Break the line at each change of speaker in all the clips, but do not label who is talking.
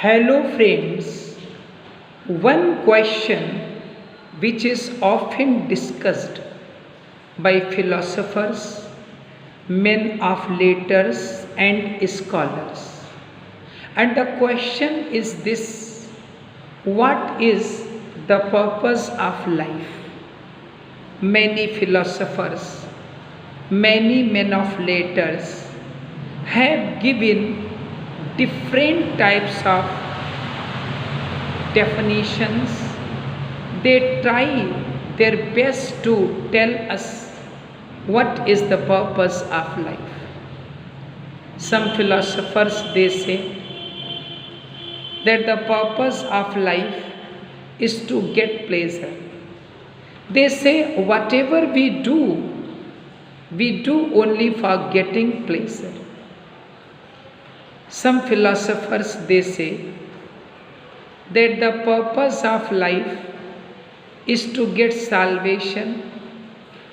Hello, friends. One question which is often discussed by philosophers, men of letters, and scholars. And the question is this: what is the purpose of life? Many philosophers, many men of letters have given different types of definitions. They try their best to tell us what is the purpose of life. Some philosophers, they say that the purpose of life is to get pleasure. They say whatever we do only for getting pleasure. Some philosophers, they say that the purpose of life is to get salvation,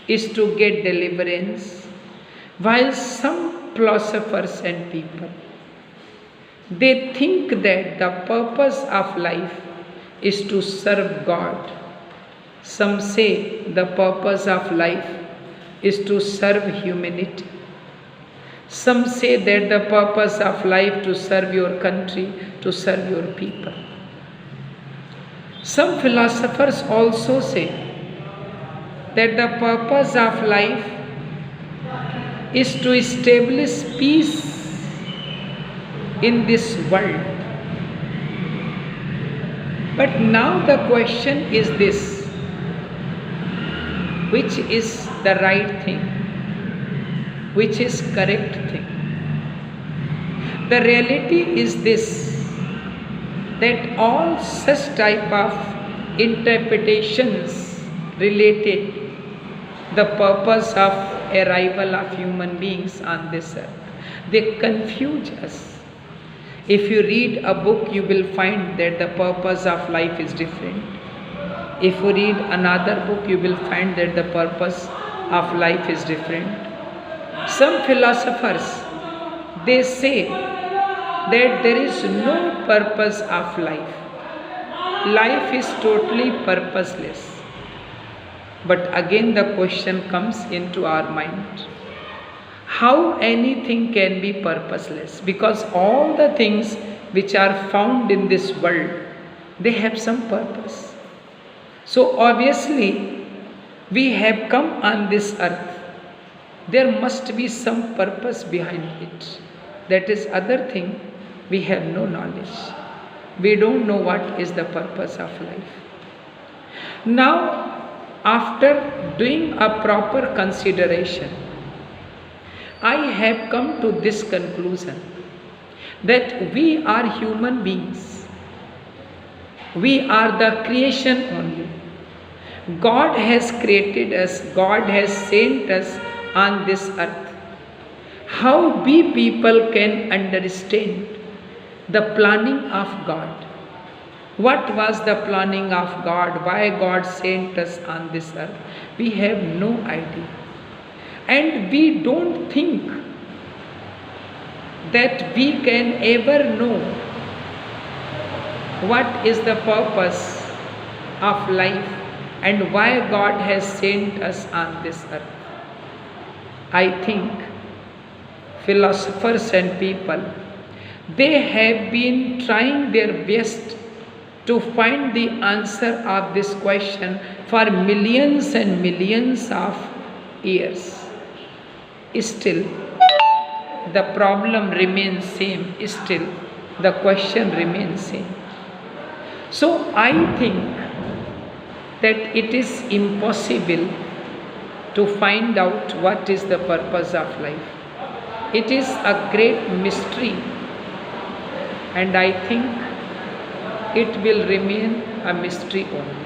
is to get deliverance, while some philosophers and people, they think that the purpose of life is to serve God. Some say the purpose of life is to serve humanity. Some say that the purpose of life to serve your country, to serve your people. Some philosophers also say that the purpose of life is to establish peace in this world. But now the question is this: which is the right thing? Which is correct thing? The reality is this, that all such type of interpretations related the purpose of arrival of human beings on this earth, they confuse us. If you read a book, you will find that the purpose of life is different. If you read another book, you will find that the purpose of life is different. Some philosophers, they say that there is no purpose of life. Life is totally purposeless. But again the question comes into our mind: how anything can be purposeless? Because all the things which are found in this world, they have some purpose. So obviously, we have come on this earth. There must be some purpose behind it. That is other thing, we have no knowledge. We don't know what is the purpose of life. Now, after doing a proper consideration, I have come to this conclusion that we are human beings. We are the creation only. God has created us, God has sent us on this earth. How we people can understand the planning of God? What was the planning of God? Why God sent us on this earth? We have no idea. And we don't think that we can ever know what is the purpose of life and why God has sent us on this earth. I think philosophers and people, they have been trying their best to find the answer of this question for millions and millions of years. Still, the problem remains same. Still, the question remains same. So I think that it is impossible to find out what is the purpose of life. It is a great mystery, and I think it will remain a mystery only.